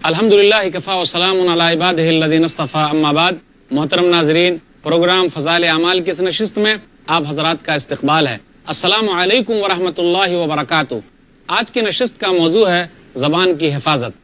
الحمدللہ کفا وسلام علی عبادہ الذین اصطفیٰ اما بعد۔ محترم ناظرین، پروگرام فضائل اعمال کی اس نشست میں آپ حضرات کا استقبال ہے۔ السلام علیکم ورحمۃ اللہ وبرکاتہ۔ آج کی نشست کا موضوع ہے زبان کی حفاظت۔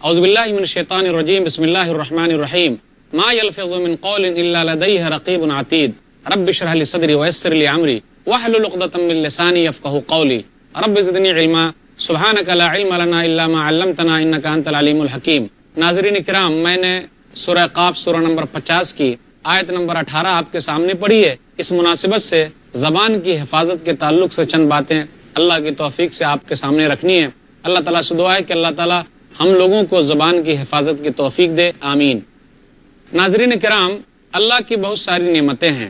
اعوذ باللہ من الشیطان الرجیم، بسم اللہ الرحمن الرحیم۔ ما یلفظ من قول الا لدیہ رقیب عتید، رب اشرح لی صدری ویسر لی امری واحلل عقدۃ من لسانی یفقہوا قولی، رب زدنی علما سبحانک لا علم لنا الا ما علمتنا انک انت العلیم الحکیم۔ ناظرین کرام، میں نے سورہ قاف سورہ نمبر 50 کی آیت نمبر 18 آپ کے سامنے پڑھی ہے۔ اس مناسبت سے زبان کی حفاظت کے تعلق سے چند باتیں اللہ کی توفیق سے آپ کے سامنے رکھنی ہے۔ اللہ تعالیٰ سے دعا ہے کہ اللہ تعالیٰ ہم لوگوں کو زبان کی حفاظت کی توفیق دے، آمین۔ ناظرین کرام، اللہ کی بہت ساری نعمتیں ہیں،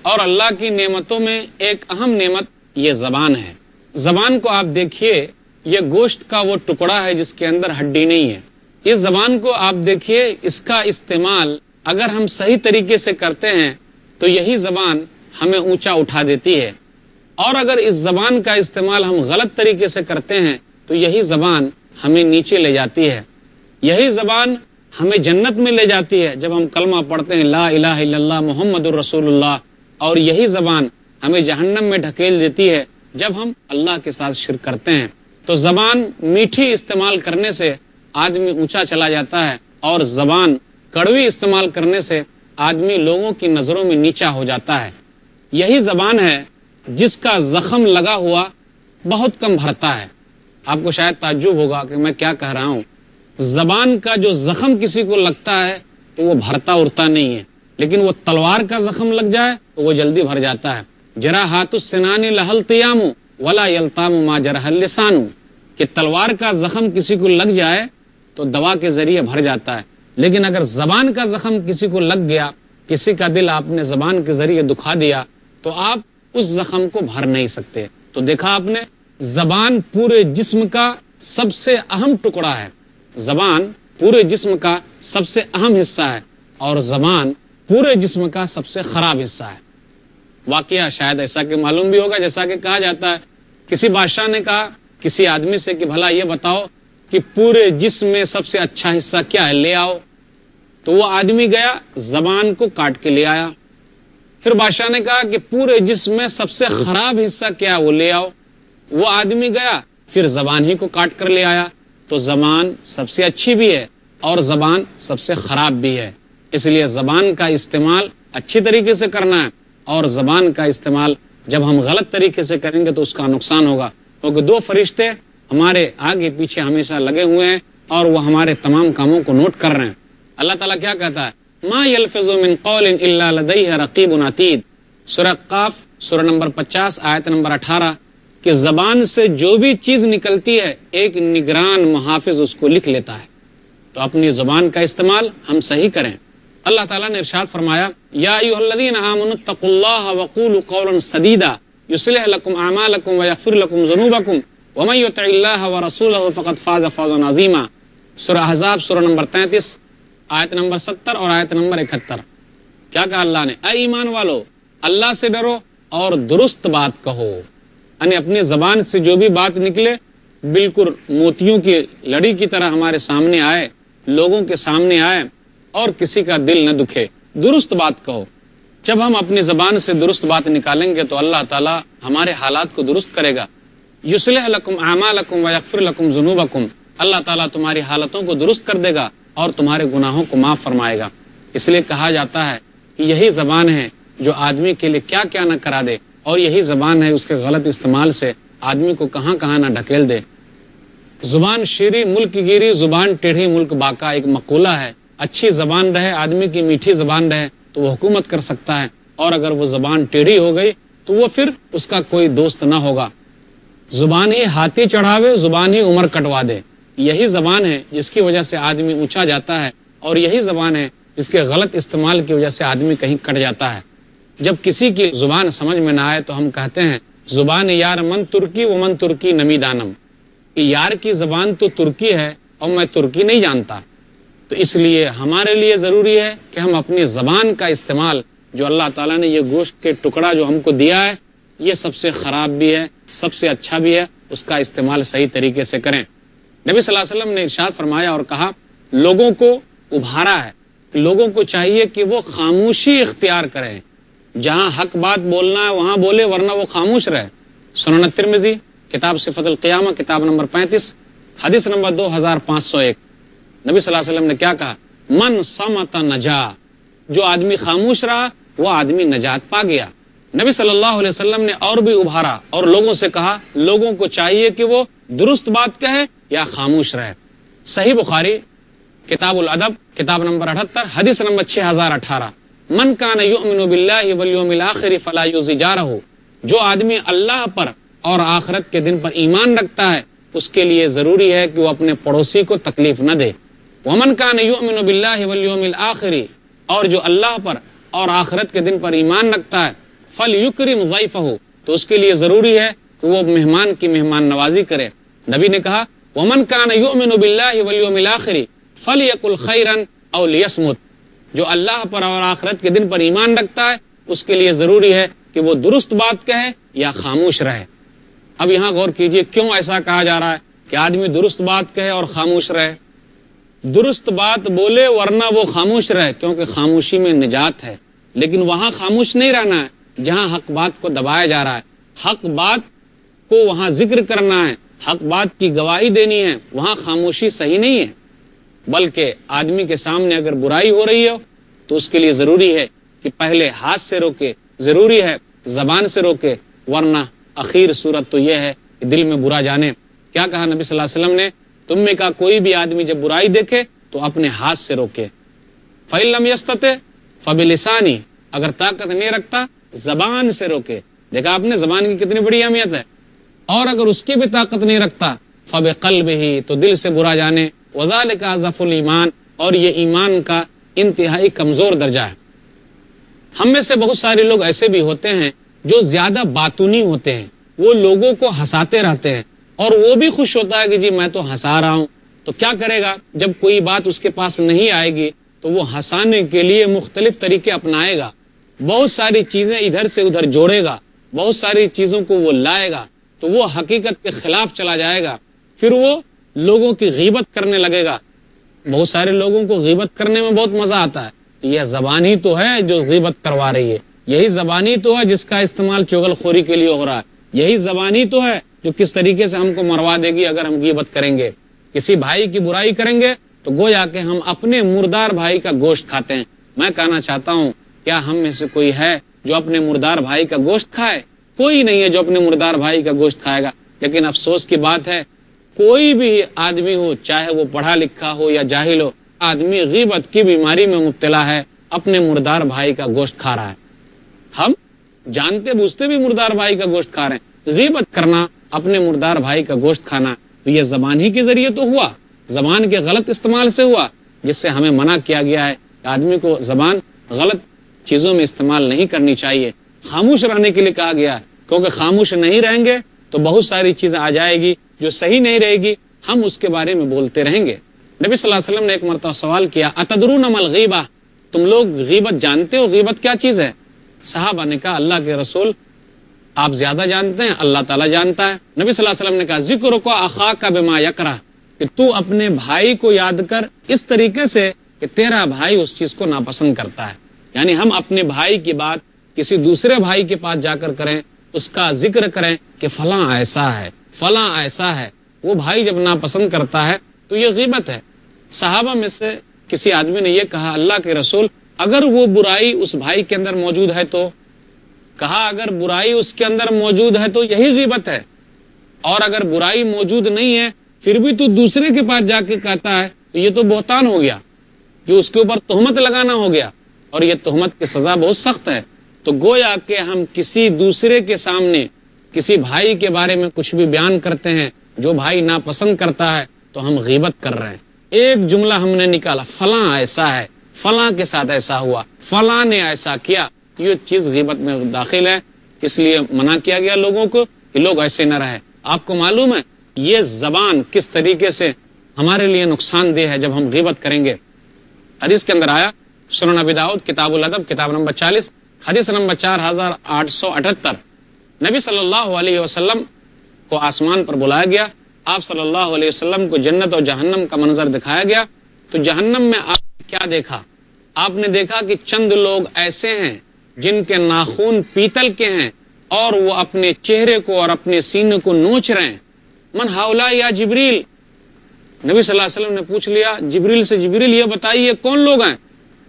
اور اللہ کی نعمتوں میں ایک اہم نعمت یہ زبان ہے۔ زبان کو آپ دیکھیے، یہ گوشت کا وہ ٹکڑا ہے جس کے اندر ہڈی نہیں ہے۔ اس زبان کو آپ دیکھیے، اس کا استعمال اگر ہم صحیح طریقے سے کرتے ہیں تو یہی زبان ہمیں اونچا اٹھا دیتی ہے، اور اگر اس زبان کا استعمال ہم غلط طریقے سے کرتے ہیں تو یہی زبان ہمیں نیچے لے جاتی ہے۔ یہی زبان ہمیں جنت میں لے جاتی ہے جب ہم کلمہ پڑھتے ہیں لا الہ الا اللہ محمد الرسول اللہ، اور یہی زبان ہمیں جہنم میں ڈھکیل دیتی ہے جب ہم اللہ کے ساتھ شرک کرتے ہیں۔ تو زبان میٹھی استعمال کرنے سے آدمی اونچا چلا جاتا ہے، اور زبان کڑوی استعمال کرنے سے آدمی لوگوں کی نظروں میں نیچا ہو جاتا ہے۔ یہی زبان ہے جس کا زخم لگا ہوا بہت کم بھرتا ہے۔ آپ کو شاید تعجب ہوگا کہ میں کیا کہہ رہا ہوں۔ زبان کا جو زخم کسی کو لگتا ہے تو وہ بھرتا اڑتا نہیں ہے، لیکن وہ تلوار کا زخم لگ جائے تو وہ جلدی بھر جاتا ہے۔ جراحات السنان لہا التیام ولا یلتام ما جرح اللسان، کہ تلوار کا زخم کسی کو لگ جائے تو دوا کے ذریعے بھر جاتا ہے، لیکن اگر زبان کا زخم کسی کو لگ گیا، کسی کا دل آپ نے زبان کے ذریعے دکھا دیا، تو آپ اس زخم کو بھر نہیں سکتے۔ تو دیکھا آپ نے، زبان پورے جسم کا سب سے اہم ٹکڑا ہے۔ زبان پورے جسم کا سب سے اہم حصہ ہے، اور زبان پورے جسم کا سب سے خراب حصہ ہے۔ واقعہ شاید ایسا کہ معلوم بھی ہوگا، جیسا کہ کہا جاتا ہے، کسی بادشاہ نے کہا کسی آدمی سے کہ بھلا یہ بتاؤ کہ پورے جسم میں سب سے اچھا حصہ کیا ہے، لے آؤ۔ تو وہ آدمی گیا، زبان کو کاٹ کے لے آیا۔ پھر بادشاہ نے کہا کہ پورے جسم میں سب سے خراب حصہ کیا ہے، وہ لے آؤ۔ وہ آدمی گیا، پھر زبان ہی کو کاٹ کر لے آیا۔ تو زبان سب سے اچھی بھی ہے اور زبان سب سے خراب بھی ہے، اس لیے زبان کا استعمال اچھی طریقے سے کرنا ہے، اور زبان کا استعمال جب ہم غلط طریقے سے کریں گے تو اس کا نقصان ہوگا، کیونکہ دو فرشتے ہمارے آگے پیچھے ہمیشہ لگے ہوئے ہیں، اور وہ ہمارے تمام کاموں کو نوٹ کر رہے ہیں۔ اللہ تعالیٰ کیا کہتا ہے، ما یلفظ من قول الا لدیہ رقیب عتید، سورہ قاف سورہ نمبر 50 آیت نمبر 18، کہ زبان سے جو بھی چیز نکلتی ہے ایک نگران محافظ اس کو لکھ لیتا ہے۔ تو اپنی زبان کا استعمال ہم صحیح کریں۔ اللہ تعالیٰ نے ارشاد فرمایا، یا ایھا الذین آمنوا اتقوا اللہ وقولوا قولا سدیدا یصلح لکم اعمالکم ویغفر لکم ذنوبکم ومن یطع اللہ ورسولہ فقد فاز فوزا عظیما، سورہ احزاب سورہ نمبر 33 آیت نمبر 70 اور آیت نمبر 71۔ کیا کہا اللہ نے، اے ایمان والو، اللہ سے ڈرو اور درست بات کہو، یعنی اپنی زبان سے جو بھی بات نکلے بالکل موتیوں کی لڑی کی طرح ہمارے سامنے آئے، لوگوں کے سامنے آئے، اور کسی کا دل نہ دکھے، درست بات کہو۔ جب ہم اپنی زبان سے درست بات نکالیں گے تو اللہ تعالیٰ ہمارے حالات کو درست کرے گا۔ یصلح لکم اعمالکم ویغفر لکم ذنوبکم، اللہ تعالیٰ تمہاری حالتوں کو درست کر دے گا اور تمہارے گناہوں کو معاف فرمائے گا۔ اس لیے کہا جاتا ہے کہ یہی زبان ہے جو آدمی کے لیے کیا کیا نہ کرا دے، اور یہی زبان ہے اس کے غلط استعمال سے آدمی کو کہاں کہاں نہ ڈھکیل دے۔ زبان شیریں ملک گیری، زبان ٹیڑھی ملک باقا، ایک مقولہ ہے۔ اچھی زبان رہے، آدمی کی میٹھی زبان رہے تو وہ حکومت کر سکتا ہے، اور اگر وہ زبان ٹیڑھی ہو گئی تو وہ پھر اس کا کوئی دوست نہ ہوگا۔ زبان ہی ہاتھی چڑھاوے، زبان ہی عمر کٹوا دے، یہی زبان ہے جس کی وجہ سے آدمی اونچا جاتا ہے، اور یہی زبان ہے جس کے غلط استعمال کی وجہ سے آدمی کہیں کٹ جاتا ہے۔ جب کسی کی زبان سمجھ میں نہ آئے تو ہم کہتے ہیں زبان یار من ترکی و من ترکی نمی دانم، کہ یار کی زبان تو ترکی ہے اور میں ترکی نہیں جانتا۔ تو اس لیے ہمارے لیے ضروری ہے کہ ہم اپنی زبان کا استعمال، جو اللہ تعالیٰ نے یہ گوشت کے ٹکڑا جو ہم کو دیا ہے، یہ سب سے خراب بھی ہے، سب سے اچھا بھی ہے، اس کا استعمال صحیح طریقے سے کریں۔ نبی صلی اللہ علیہ وسلم نے ارشاد فرمایا اور کہا، لوگوں کو ابھارا ہے کہ لوگوں کو چاہیے کہ وہ خاموشی اختیار کریں، جہاں حق بات بولنا ہے وہاں بولے، ورنہ وہ خاموش رہے۔ سنن ترمذی کتاب صفت القیامہ کتاب نمبر 35 حدیث نمبر 2501، نبی صلی اللہ علیہ وسلم نے کیا کہا؟ من صمت نجا، جو آدمی خاموش رہا وہ آدمی نجات پا گیا۔ نبی صلی اللہ علیہ وسلم نے اور بھی ابھارا اور لوگوں سے کہا لوگوں کو چاہیے کہ وہ درست بات کہے یا خاموش رہے۔ صحیح بخاری کتاب الادب کتاب نمبر 78 حدیث نمبر 6018، من کان یؤمن باللہ والیوم الآخر فلا یؤذی جارہ، جو آدمی اللہ پر اور آخرت کے دن پر ایمان رکھتا ہے اس کے لیے ضروری ہے کہ وہ اپنے پڑوسی کو تکلیف نہ دے۔ ومن کان یؤمن باللہ والیوم الآخر، اور جو اللہ پر اور آخرت کے دن پر ایمان رکھتا ہے، فلیکرم ضیفہ، تو اس کے لیے ضروری ہے کہ وہ مہمان کی مہمان نوازی کرے۔ نبی نے کہا ومن کان یؤمن باللہ والیوم الآخر فلیقل خیرا او لیصمت، جو اللہ پر اور آخرت کے دن پر ایمان رکھتا ہے اس کے لیے ضروری ہے کہ وہ درست بات کہے یا خاموش رہے۔ اب یہاں غور کیجئے کیوں ایسا کہا جا رہا ہے کہ آدمی درست بات کہے اور خاموش رہے؟ درست بات بولے ورنہ وہ خاموش رہے، کیونکہ خاموشی میں نجات ہے۔ لیکن وہاں خاموش نہیں رہنا ہے جہاں حق بات کو دبایا جا رہا ہے، حق بات کو وہاں ذکر کرنا ہے، حق بات کی گواہی دینی ہے، وہاں خاموشی صحیح نہیں ہے۔ بلکہ آدمی کے سامنے اگر برائی ہو رہی ہو تو اس کے لیے ضروری ہے کہ پہلے ہاتھ سے روکے، ضروری ہے زبان سے روکے، ورنہ اخیر صورت تو یہ ہے کہ دل میں برا جانے۔ کیا کہا نبی صلی اللہ علیہ وسلم نے؟ تم میں کا کوئی بھی آدمی جب برائی دیکھے تو اپنے ہاتھ سے روکے۔ فَإِن لَمْ يَسْتَطِعْ فَبِلِسَانِهِ، اگر طاقت نہیں رکھتا زبان سے روکے۔ دیکھا آپ نے زبان کی کتنی بڑی اہمیت ہے۔ اور اگر اس کی بھی طاقت نہیں رکھتا فَبِقَلْبِهِ، تو دل سے برا جانے۔ وَذَلِكَ أَضْعَفُ الْإِيمَانِ، اور یہ ایمان کا انتہائی کمزور درجہ ہے۔ ہم میں سے بہت سارے لوگ ایسے بھی ہوتے ہیں جو زیادہ باتونی ہوتے ہیں، وہ لوگوں کو ہنساتے رہتے ہیں اور وہ بھی خوش ہوتا ہے کہ جی میں تو ہنسا رہا ہوں۔ تو کیا کرے گا؟ جب کوئی بات اس کے پاس نہیں آئے گی تو وہ ہنسانے کے لیے مختلف طریقے اپنائے گا، بہت ساری چیزیں ادھر سے ادھر جوڑے گا، بہت ساری چیزوں کو وہ لائے گا، تو وہ حقیقت کے خلاف چلا جائے گا، پھر وہ لوگوں کی غیبت کرنے لگے گا۔ بہت سارے لوگوں کو غیبت کرنے میں بہت مزہ آتا ہے، یہ زبان ہی تو ہے جو غیبت کروا رہی ہے، یہی زبان ہی تو ہے جس کا استعمال چغل خوری کے لیے ہو رہا ہے، یہی زبان ہی تو ہے جو کس طریقے سے ہم کو مروا دے گی اگر ہم غیبت کریں گے۔ کسی بھائی کی برائی کریں گے تو گویا کہ ہم اپنے مردار بھائی کا گوشت کھاتے ہیں۔ میں کہنا چاہتا ہوں کیا ہم میں سے کوئی ہے جو اپنے مردار بھائی کا گوشت کھائے؟ کوئی نہیں ہے جو اپنے مردار بھائی کا گوشت کھائے گا۔ لیکن افسوس کی بات ہے کوئی بھی آدمی ہو، چاہے وہ پڑھا لکھا ہو یا جاہل ہو، آدمی غیبت کی بیماری میں مبتلا ہے، اپنے مردار بھائی کا گوشت کھا رہا ہے۔ ہم جانتے بوجھتے بھی مردار بھائی کا گوشت کھا رہے ہیں۔ غیبت کرنا، اپنے مردار بھائی کا گوشت کھانا، تو یہ زبان ہی کے ذریعے تو ہوا، زبان کے غلط استعمال سے ہوا، جس سے ہمیں منع کیا گیا ہے کہ آدمی کو زبان غلط چیزوں میں استعمال نہیں کرنی چاہیے۔ خاموش رہنے کے لیے کہا گیا ہے، کیونکہ خاموش نہیں رہیں گے تو بہت ساری چیزیں آ جائے گی جو صحیح نہیں رہے گی، ہم اس کے بارے میں بولتے رہیں گے۔ نبی صلی اللہ علیہ وسلم نے ایک مرتبہ سوال کیا اتدرون ما الغیبہ، تم لوگ غیبت جانتے ہو؟ غیبت کیا چیز ہے؟ صحابہ نے کہا اللہ کے رسول آپ زیادہ جانتے ہیں، اللہ تعالیٰ جانتا ہے۔ نبی صلی اللہ علیہ وسلم نے کہا ذکرک اخاک بما یکرہ، کہ تو اپنے بھائی کو یاد کر اس طریقے سے کہ تیرا بھائی اس چیز کو ناپسند کرتا ہے۔ یعنی ہم اپنے بھائی کی بات کسی دوسرے بھائی کے پاس جا کر کریں، اس کا ذکر کریں کہ فلاں ایسا ہے، فلاں ایسا ہے۔ وہ بھائی جب ناپسند کرتا ہے تو یہ غیبت ہے۔ صحابہ میں سے کسی آدمی نے یہ کہا اللہ کے رسول اگر وہ برائی اس بھائی کے اندر موجود ہے تو؟ کہا اگر برائی اس کے اندر موجود ہے تو یہی غیبت ہے، اور اگر برائی موجود نہیں ہے پھر بھی تو دوسرے کے پاس جا کے کہتا ہے تو یہ تو بہتان ہو گیا، یہ اس کے اوپر تہمت لگانا ہو گیا، اور یہ تہمت کی سزا بہت سخت ہے۔ تو گویا کہ ہم کسی دوسرے کے سامنے کسی بھائی کے بارے میں کچھ بھی بیان کرتے ہیں جو بھائی ناپسند کرتا ہے تو ہم غیبت کر رہے ہیں۔ ایک جملہ ہم نے نکالا فلاں ایسا ہے، فلاں کے ساتھ ایسا ہوا، فلاں نے ایسا کیا، یہ چیز غیبت میں داخل ہے، اس لیے منع کیا گیا لوگوں کو کہ لوگ ایسے نہ رہے۔ آپ کو معلوم ہے یہ زبان کس طریقے سے ہمارے لیے نقصان دہ ہے جب ہم غیبت کریں گے۔ حدیث کے اندر آیا سنن ابی داؤد کتاب الادب کتاب نمبر 40 حدیث نمبر 4878، نبی صلی اللہ علیہ وسلم کو آسمان پر بلایا گیا، آپ صلی اللہ علیہ وسلم کو جنت اور جہنم کا منظر دکھایا گیا، تو جہنم میں آپ نے کیا دیکھا؟ آپ نے دیکھا کہ چند لوگ ایسے ہیں جن کے ناخون پیتل کے ہیں اور وہ اپنے چہرے کو اور اپنے سینے کو نوچ رہے ہیں۔ من ہؤلاء یا جبریل، نبی صلی اللہ علیہ وسلم نے پوچھ لیا جبریل سے، جبریل یہ بتائیے کون لوگ ہیں؟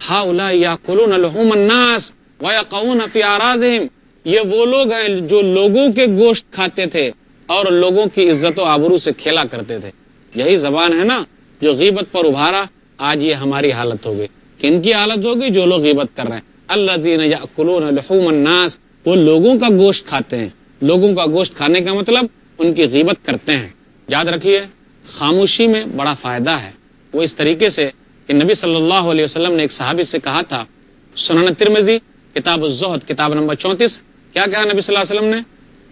ہؤلاء یاکلون لحوم الناس ویقعون فی اعراضہم، یہ وہ لوگ ہیں جو لوگوں کے گوشت کھاتے تھے اور لوگوں کی عزت و آبرو سے کھیلا کرتے تھے۔ یہی زبان ہے نا جو غیبت پر ابھارا۔ آج یہ ہماری حالت ہوگی، کن کی حالت ہوگی؟ جو لوگ غیبت کر رہے ہیں۔ الذین یاکلون لحوم الناس، وہ لوگوں کا گوشت کھاتے ہیں۔ لوگوں کا گوشت کھانے کا مطلب ان کی غیبت کرتے ہیں۔ یاد رکھیے خاموشی میں بڑا فائدہ ہے۔ وہ اس طریقے سے کہ نبی صلی اللہ علیہ وسلم نے ایک صحابی سے کہا تھا، سنن ترمذی کتاب الزہد کتاب نمبر 34، کیا کہا نبی صلی اللہ علیہ وسلم نے؟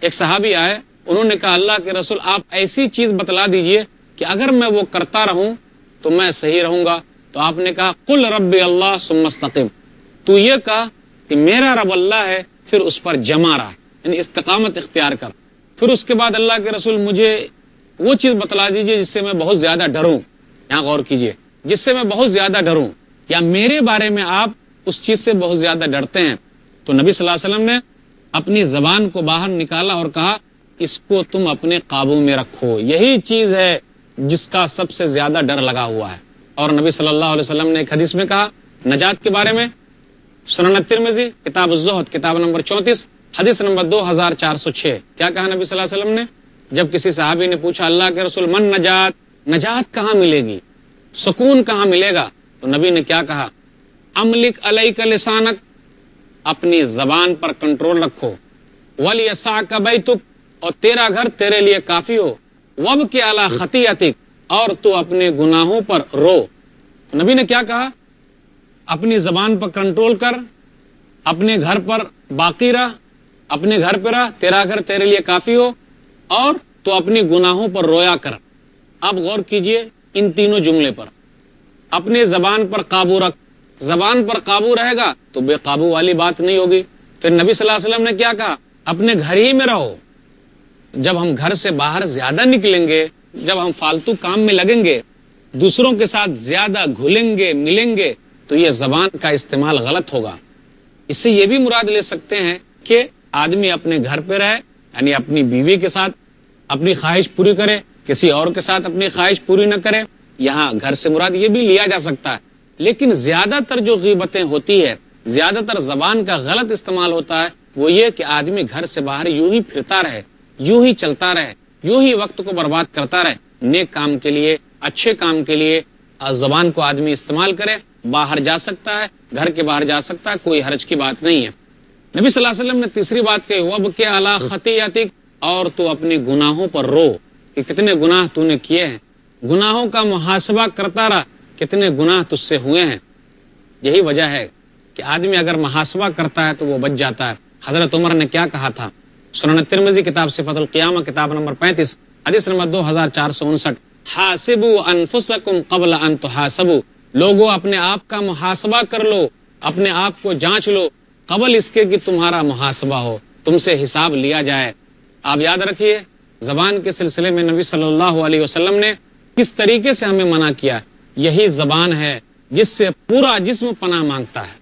ایک صحابی آئے، انہوں نے کہا اللہ کے رسول آپ ایسی چیز بتلا دیجئے کہ اگر میں وہ کرتا رہوں تو میں صحیح رہوں گا۔ تو آپ نے کہا قل ربی اللہ ثم استقم، تو یہ کہا کہ میرا رب اللہ ہے پھر اس پر جمع رہا، یعنی استقامت اختیار کر۔ پھر اس کے بعد اللہ کے رسول مجھے وہ چیز بتلا دیجئے جس سے میں بہت زیادہ ڈروں۔ یہاں غور کیجئے، جس سے میں بہت زیادہ ڈروں، یا میرے بارے میں آپ اس چیز سے بہت زیادہ ڈرتے ہیں۔ تو نبی صلی اللہ علیہ وسلم نے اپنی زبان کو باہر نکالا اور کہا اس کو تم اپنے قابو میں رکھو، یہی چیز ہے جس کا سب سے زیادہ ڈر لگا ہوا ہے۔ اور نبی صلی اللہ علیہ وسلم نے ایک حدیث میں کہا نجات کے بارے میں، سنن ترمذی کتاب الزہد کتاب نمبر 34 حدیث نمبر 2406، کیا کہا نبی صلی اللہ علیہ وسلم نے؟ جب کسی صحابی نے پوچھا اللہ کے رسول من نجات، نجات کہاں ملے گی، سکون کہاں ملے گا؟ تو نبی نے کیا کہا؟ املک علیک لسانک، اپنی زبان پر کنٹرول رکھو، ولیسعک بیتک، اور تیرا گھر تیرے لیے کافی ہو، وابکی علی خطیئتک، اور تو اپنے گناہوں پر رو۔ نبی نے کیا کہا؟ اپنی زبان پر کنٹرول کر، اپنے گھر پر باقی رہ، اپنے گھر پہ رہ، تیرا گھر تیرے لیے کافی ہو، اور تو اپنی گناہوں پر رویا کر۔ اب غور کیجئے ان تینوں جملے پر، اپنے زبان پر قابو رکھ، زبان پر قابو رہے گا تو بے قابو والی بات نہیں ہوگی۔ پھر نبی صلی اللہ علیہ وسلم نے کیا کہا؟ اپنے گھر ہی میں رہو۔ جب ہم گھر سے باہر زیادہ نکلیں گے، جب ہم فالتو کام میں لگیں گے، دوسروں کے ساتھ زیادہ گھلیں گے ملیں گے، تو یہ زبان کا استعمال غلط ہوگا۔ اس سے یہ بھی مراد لے سکتے ہیں کہ آدمی اپنے گھر پہ رہے، یعنی اپنی بیوی کے ساتھ اپنی خواہش پوری کرے، کسی اور کے ساتھ اپنی خواہش پوری نہ کرے۔ یہاں گھر سے مراد یہ بھی لیا جا سکتا ہے، لیکن زیادہ تر جو غیبتیں ہوتی ہے، زیادہ تر زبان کا غلط استعمال ہوتا ہے، وہ یہ کہ آدمی گھر سے باہر یوں ہی پھرتا رہے، یوں ہی چلتا رہے، یوں ہی وقت کو برباد کرتا رہے۔ نیک کام کے لیے، اچھے کام کے لیے زبان کو آدمی استعمال کرے، باہر جا سکتا ہے، گھر کے باہر جا سکتا ہے، کوئی حرج کی بات نہیں ہے۔ نبی صلی اللہ علیہ وسلم نے تیسری بات کہی وابکی علی خطیئتک، اور تو اپنے گناہوں پر رو کہ کتنے گناہ تو نے کیے ہیں، گناہوں کا محاسبہ کرتا رہا، کتنے گناہ تجھ سے ہوئے ہیں۔ یہی وجہ ہے کہ آدمی اگر محاسبہ کرتا ہے تو وہ بچ جاتا ہے۔ حضرت عمر نے کیا کہا تھا؟ سنن ترمذی کتاب صفت القیامہ کتاب نمبر 35 حدیث نمبر 2459، حاسبوا انفسکم قبل ان تحاسبوا، لوگوں اپنے آپ کا محاسبہ کر لو، اپنے آپ کو جانچ لو قبل اس کے کہ تمہارا محاسبہ ہو، تم سے حساب لیا جائے۔ آپ یاد رکھیے زبان کے سلسلے میں نبی صلی اللہ علیہ وسلم نے کس طریقے سے ہمیں منع کیا۔ یہی زبان ہے جس سے پورا جسم پناہ مانگتا ہے۔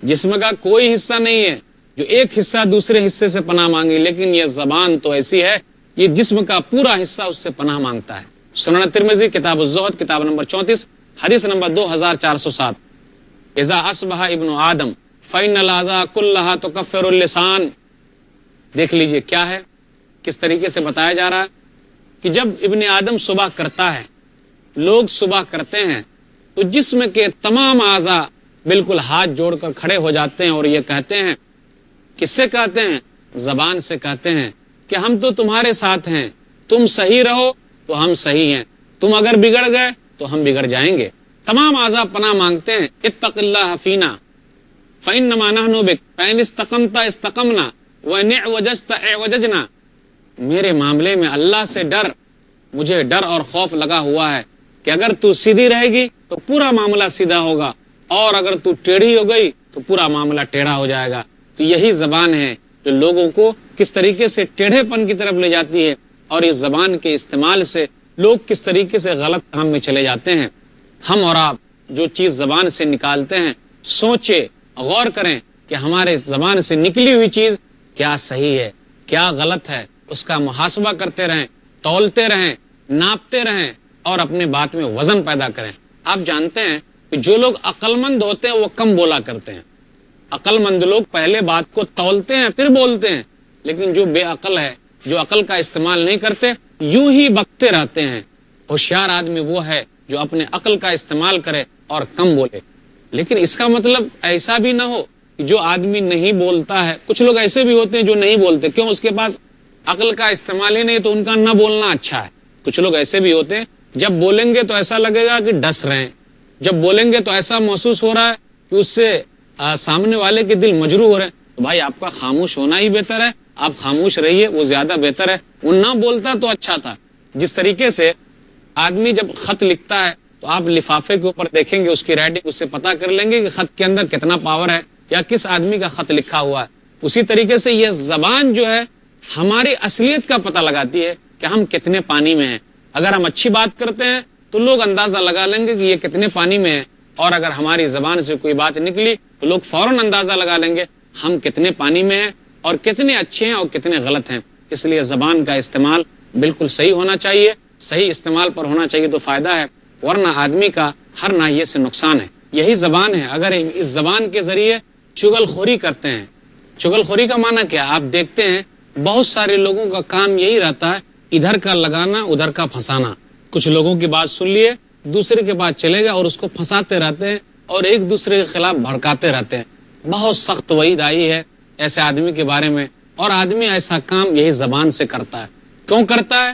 جسم کا کوئی حصہ نہیں ہے جو ایک حصہ دوسرے حصے سے پناہ مانگے، لیکن یہ زبان تو ایسی ہے، یہ جسم کا پورا حصہ اس سے پناہ مانگتا ہے۔ سنن ترمذی کتاب الزہد کتاب نمبر 34 حدیث نمبر 2407، اذا اصبح ابن آدم فإن الأعضاء كلها تكفر اللسان۔ دیکھ لیجئے کیا ہے، کس طریقے سے بتایا جا رہا ہے کہ جب ابن آدم صبح کرتا ہے، لوگ صبح کرتے ہیں تو جسم کے تمام اعضاء بالکل ہاتھ جوڑ کر کھڑے ہو جاتے ہیں اور یہ کہتے ہیں، کس سے کہتے ہیں؟ زبان سے کہتے ہیں کہ ہم تو تمہارے ساتھ ہیں، تم صحیح رہو تو ہم صحیح ہیں، تم اگر بگڑ گئے تو ہم بگڑ جائیں گے۔ تمام اعضاء پناہ مانگتے ہیں، اتق اللہ فینا فإنما نحن بک فإن استقمت استقمنا وإن اعوججت اعوججنا، میرے معاملے میں اللہ سے ڈر، مجھے ڈر اور خوف لگا ہوا ہے کہ اگر تو سیدھی رہے گی تو پورا معاملہ سیدھا ہوگا، اور اگر تو ٹیڑھی ہو گئی تو پورا معاملہ ٹیڑھا ہو جائے گا۔ تو یہی زبان ہے جو لوگوں کو کس طریقے سے ٹیڑھے پن کی طرف لے جاتی ہے، اور اس زبان کے استعمال سے لوگ کس طریقے سے غلط کام میں چلے جاتے ہیں۔ ہم اور آپ جو چیز زبان سے نکالتے ہیں سوچے، غور کریں کہ ہمارے زبان سے نکلی ہوئی چیز کیا صحیح ہے، کیا غلط ہے، اس کا محاسبہ کرتے رہیں، تولتے رہیں، ناپتے رہیں اور اپنے بات میں وزن پیدا کریں۔ آپ جانتے ہیں کہ جو لوگ عقل مند ہوتے ہیں وہ کم بولا کرتے ہیں۔ عقل مند لوگ پہلے بات کو تولتے ہیں پھر بولتے ہیں، لیکن جو بے عقل ہے، جو عقل کا استعمال نہیں کرتے، یوں ہی بکتے رہتے ہیں۔ ہوشیار آدمی وہ ہے جو اپنے عقل کا استعمال کرے اور کم بولے۔ لیکن اس کا مطلب ایسا بھی نہ ہو کہ جو آدمی نہیں بولتا ہے، کچھ لوگ ایسے بھی ہوتے ہیں جو نہیں بولتے، کیوں؟ اس کے پاس عقل کا استعمال ہی نہیں، تو ان کا نہ بولنا اچھا ہے۔ کچھ لوگ ایسے بھی ہوتے ہیں جب بولیں گے تو ایسا لگے گا کہ ڈس رہے ہیں، جب بولیں گے تو ایسا محسوس ہو رہا ہے کہ اس سے سامنے والے کے دل مجروح ہو رہے ہیں۔ تو بھائی آپ کا خاموش ہونا ہی بہتر ہے، آپ خاموش رہیے، وہ زیادہ بہتر ہے۔ وہ نہ بولتا تو اچھا تھا۔ جس طریقے سے آدمی جب خط لکھتا ہے تو آپ لفافے کے اوپر دیکھیں گے اس کی رائٹنگ، اس سے پتا کر لیں گے کہ خط کے اندر کتنا پاور ہے یا کس آدمی کا خط لکھا ہوا ہے۔ اسی طریقے سے یہ زبان جو ہے ہماری اصلیت کا پتہ لگاتی ہے کہ ہم کتنے پانی میں ہیں۔ اگر ہم اچھی بات کرتے ہیں تو لوگ اندازہ لگا لیں گے کہ یہ کتنے پانی میں ہے، اور اگر ہماری زبان سے کوئی بات نکلی تو لوگ فوراً اندازہ لگا لیں گے ہم کتنے پانی میں ہیں اور کتنے اچھے ہیں اور کتنے غلط ہیں۔ اس لیے زبان کا استعمال بالکل صحیح ہونا چاہیے، صحیح استعمال پر ہونا چاہیے تو فائدہ ہے، ورنہ آدمی کا ہر ناحیے سے نقصان ہے۔ یہی زبان ہے، اگر اس زبان کے ذریعے چغل خوری کرتے ہیں۔ چغل خوری کا معنی کیا؟ آپ دیکھتے ہیں بہت سارے لوگوں کا کام یہی رہتا ہے، ادھر کا لگانا ادھر کا پھنسانا۔ کچھ لوگوں کی بات سن لیے، دوسرے کے بعد چلے گا اور اس کو پھنساتے رہتے ہیں اور ایک دوسرے کے خلاف بھڑکاتے رہتے ہیں۔ بہت سخت وعید آئی ہے ایسے آدمی کے بارے میں، اور آدمی ایسا کام یہی زبان سے کرتا ہے۔ کیوں کرتا ہے؟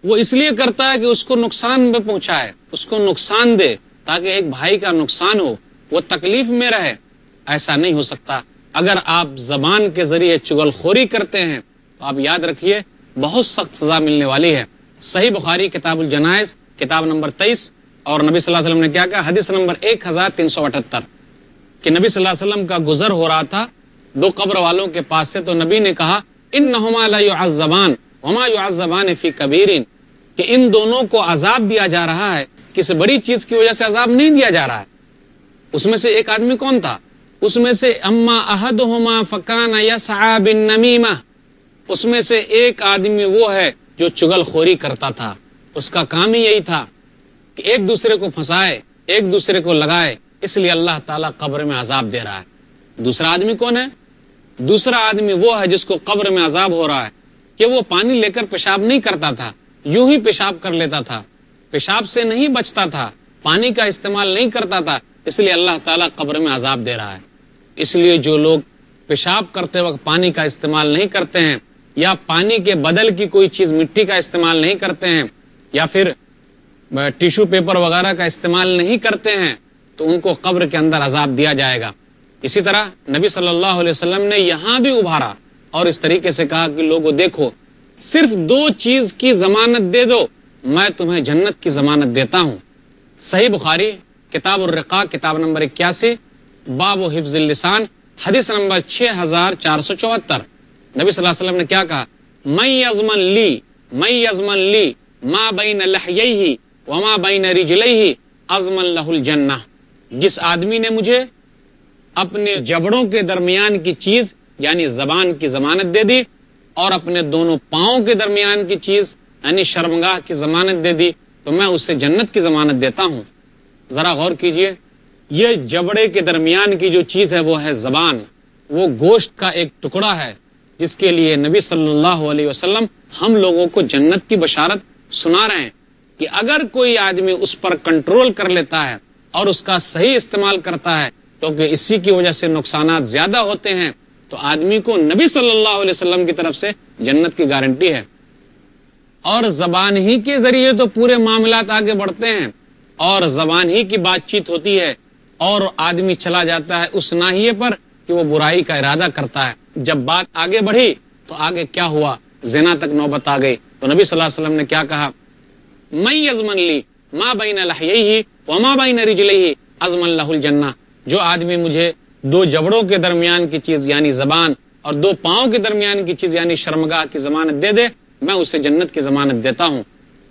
وہ اس لیے کرتا ہے کہ اس کو نقصان میں پہنچائے، اس کو نقصان دے، تاکہ ایک بھائی کا نقصان ہو، وہ تکلیف میں رہے۔ ایسا نہیں ہو سکتا۔ اگر آپ زبان کے ذریعے چغل خوری کرتے ہیں تو آپ یاد رکھیے بہت سخت سزا ملنے والی ہے۔ صحیح بخاری کتاب الجنائز کتاب نمبر 23، اور نبی صلی اللہ علیہ وسلم نے کیا کہا؟ حدیث نمبر 1378 کہ نبی صلی اللہ علیہ وسلم کا گزر ہو رہا تھا دو قبر والوں کے پاس سے، تو نبی نے کہا انہما لا يعذبان وما يعذبان فی کبیر، کہ ان دونوں کو عذاب دیا جا رہا ہے، کسی بڑی چیز کی وجہ سے عذاب نہیں دیا جا رہا ہے۔ اس میں سے ایک آدمی کون تھا؟ اس میں سے اما احدہما فکان یسعى بالنمیمہ، اس میں سے ایک آدمی وہ ہے جو چغل خوری کرتا تھا، اس کا کام ہی یہی تھا کہ ایک دوسرے کو پھنسائے، ایک دوسرے کو لگائے، اس لیے اللہ تعالیٰ قبر میں عذاب دے رہا ہے۔ دوسرا آدمی کون ہے؟ دوسرا آدمی وہ ہے جس کو قبر میں عذاب ہو رہا ہے کہ وہ پانی لے کر پیشاب نہیں کرتا تھا، یوں ہی پیشاب کر لیتا تھا، پیشاب سے نہیں بچتا تھا، پانی کا استعمال نہیں کرتا تھا، اس لیے اللہ تعالیٰ قبر میں عذاب دے رہا ہے۔ اس لیے جو لوگ پیشاب کرتے وقت پانی کا استعمال نہیں کرتے ہیں، یا پانی کے بدل کی کوئی چیز مٹی کا استعمال نہیں کرتے ہیں، یا پھر ٹیشو پیپر وغیرہ کا استعمال نہیں کرتے ہیں، تو ان کو قبر کے اندر عذاب دیا جائے گا۔ اسی طرح نبی صلی اللہ علیہ وسلم نے یہاں بھی ابھارا اور اس طریقے سے کہا کہ لوگوں دیکھو، صرف دو چیز کی ضمانت دے دو، میں تمہیں جنت کی ضمانت دیتا ہوں۔ صحیح بخاری کتاب الرقاق کتاب نمبر 81 باب حفظ اللسان حدیث نمبر 6474، نبی صلی اللہ علیہ وسلم نے کیا کہا؟ من یضمن لی ما بین لحییہ وما بین رجلیہ اضمن لہ الجنہ، جس آدمی نے مجھے اپنے جبڑوں کے درمیان کی چیز یعنی زبان کی ضمانت دے دی، اور اپنے دونوں پاؤں کے درمیان کی چیز یعنی شرمگاہ کی ضمانت دے دی، تو میں اسے جنت کی ضمانت دیتا ہوں۔ ذرا غور کیجئے، یہ جبڑے کے درمیان کی جو چیز ہے وہ ہے زبان، وہ گوشت کا ایک ٹکڑا ہے جس کے لیے نبی صلی اللہ علیہ وسلم ہم لوگوں کو جنت کی بشارت سنا رہے ہیں کہ اگر کوئی آدمی اس پر کنٹرول کر لیتا ہے اور اس کا صحیح استعمال کرتا ہے، کیونکہ اسی کی وجہ سے نقصانات زیادہ ہوتے ہیں، تو آدمی کو نبی صلی اللہ علیہ وسلم کی طرف سے جنت کی گارنٹی ہے۔ اور زبان ہی کے ذریعے تو پورے معاملات آگے بڑھتے ہیں، اور زبان ہی کی بات چیت ہوتی ہے، اور آدمی چلا جاتا ہے اس ناحیے پر کہ وہ برائی کا ارادہ کرتا ہے۔ جب بات آگے بڑھی تو آگے کیا ہوا؟ زنا تک نوبت آ گئی۔ تو نبی صلی اللہ علیہ وسلم نے کیا کہا؟ من یضمن لی ما بین لحییہ وما بین رجلیہ اضمن لہ الجنہ، جو آدمی مجھے دو جبڑوں کے درمیان کی چیز یعنی زبان اور دو پاؤں کے درمیان کی چیز یعنی شرمگاہ کی ضمانت دے دے، میں اسے جنت کی ضمانت دیتا ہوں۔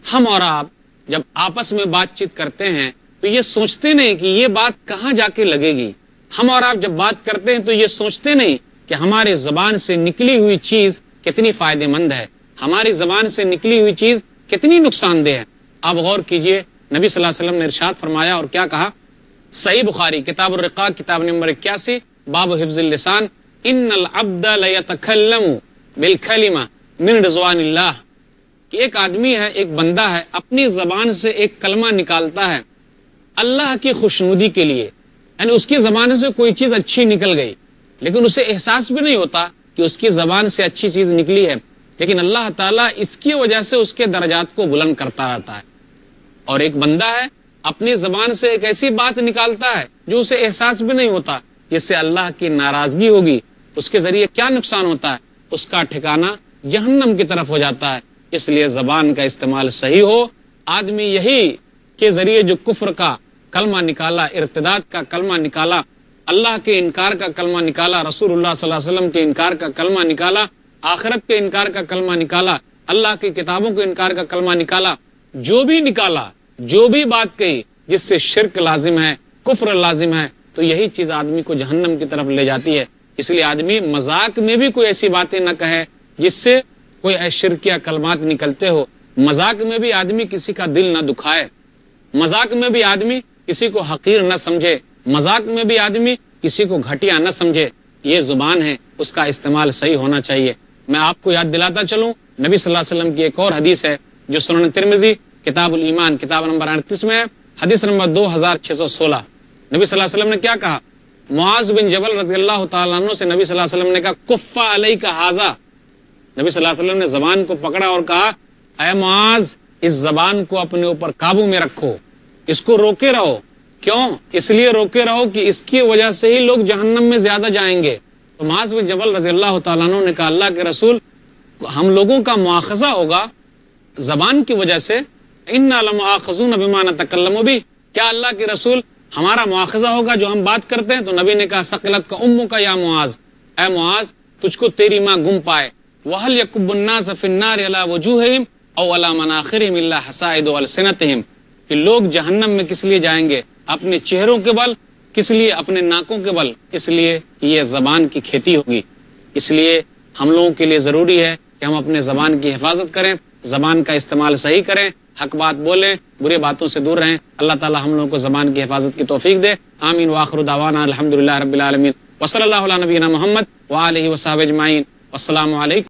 ہم اور آپ جب آپس میں بات چیت کرتے ہیں تو یہ سوچتے نہیں کہ یہ بات کہاں جا کے لگے گی. ہم اور آپ جب بات کرتے ہیں تو یہ سوچتے نہیں کہ ہمارے زبان سے نکلی ہوئی چیز کتنی فائدہ مند ہے، ہماری زبان سے نکلی ہوئی چیز کتنی نقصان دہ ہے. آپ غور کیجئے، نبی صلی اللہ علیہ وسلم نے ارشاد فرمایا اور کیا کہا؟ صحیح بخاری کتاب الرقاق کتاب نمبر 81 باب حفظ اللسان، ان العبد لیتکلم بالکلمہ من رضوان اللہ، کہ ایک آدمی ہے، ایک بندہ ہے، اپنی زبان سے ایک کلمہ نکالتا ہے اللہ کی خوشنودی کے لیے، یعنی اس کی زبان سے کوئی چیز اچھی نکل گئی لیکن اسے احساس بھی نہیں ہوتا کہ اس کی زبان سے اچھی چیز نکلی ہے، لیکن اللہ تعالیٰ اس کی وجہ سے اس کے درجات کو بلند کرتا رہتا ہے. اور ایک بندہ ہے اپنی زبان سے ایک ایسی بات نکالتا ہے جو اسے احساس بھی نہیں ہوتا، جس سے اللہ کی ناراضگی ہوگی، اس کے ذریعے کیا نقصان ہوتا ہے، اس کا ٹھکانہ جہنم کی طرف ہو جاتا ہے. اس لیے زبان کا استعمال صحیح ہو. آدمی یہی کے ذریعے جو کفر کا کلمہ نکالا، ارتداد کا کلمہ نکالا، اللہ کے انکار کا کلمہ نکالا، رسول اللہ صلی اللہ علیہ وسلم کے انکار کا کلمہ نکالا، آخرت کے انکار کا کلمہ نکالا، اللہ کی کتابوں کے انکار کا کلمہ نکالا، جو بھی نکالا، جو بھی بات کہی جس سے شرک لازم ہے، کفر لازم ہے، تو یہی چیز آدمی کو جہنم کی طرف لے جاتی ہے. اس لیے آدمی مذاق میں بھی کوئی ایسی باتیں نہ کہے جس سے کوئی شرکیہ کلمات نکلتے ہو. مذاق میں بھی آدمی کسی کا دل نہ دکھائے، مذاق میں بھی آدمی کسی کو حقیر نہ سمجھے، مذاق میں بھی آدمی کسی کو گھٹیا نہ سمجھے. یہ زبان ہے، اس کا استعمال صحیح ہونا چاہیے. میں آپ کو یاد دلاتا چلوں، نبی صلی اللہ علیہ وسلم کی ایک اور حدیث ہے جو سنن ترمذی کتاب الایمان کتاب نمبر 38 میں ہے، حدیث نمبر 2616. نبی صلی اللہ علیہ وسلم نے کیا کہا؟ معاذ بن جبل رضی اللہ تعالیٰ عنہ سے نبی صلی اللہ علیہ وسلم نے کہا کف علیک ھذا. نبی صلی اللہ علیہ وسلم نے زبان کو پکڑا اور کہا اے معاذ، اس زبان کو اپنے اوپر قابو میں رکھو، اس کو روکے رہو. کیوں؟ اس لیے روکے رہو کہ اس کی وجہ سے ہی لوگ جہنم میں زیادہ جائیں گے. تو معاذ بن جبل رضی اللہ تعالیٰ عنہ نے کہا اللہ کے رسول، ہم لوگوں کا مواخذہ ہوگا زبان کی وجہ سے، انا لمؤاخذون بما نتکلم بہ، کیا اللہ کے رسول ہمارا مواخذہ ہوگا جو ہم بات کرتے ہیں؟ تو نبی نے کہا ثقلت کا امک یا معاذ، اے معاذ تجھ کو تیری ماں گم پائے. وہل یکب الناس فی النار علی وجوہہم او علی مناخرہم الا حصائد السنتہم، کہ لوگ جہنم میں کس لیے جائیں گے؟ اپنے چہروں کے بل. کس لیے؟ اپنے ناکوں کے بل. اس لیے کہ یہ زبان کی کھیتی ہوگی. اس لیے ہم لوگوں کے لیے ضروری ہے کہ ہم اپنے زبان کی حفاظت کریں، زبان کا استعمال صحیح کریں، حق بات بولیں، بری باتوں سے دور رہیں. اللہ تعالی ہم لوگوں کو زبان کی حفاظت کی توفیق دے. آمین وآخر دعوانا الحمدللہ رب العالمین وصلی اللہ علی نبینا محمد وآلہ وصحبہ اجمعین. السلام علیکم.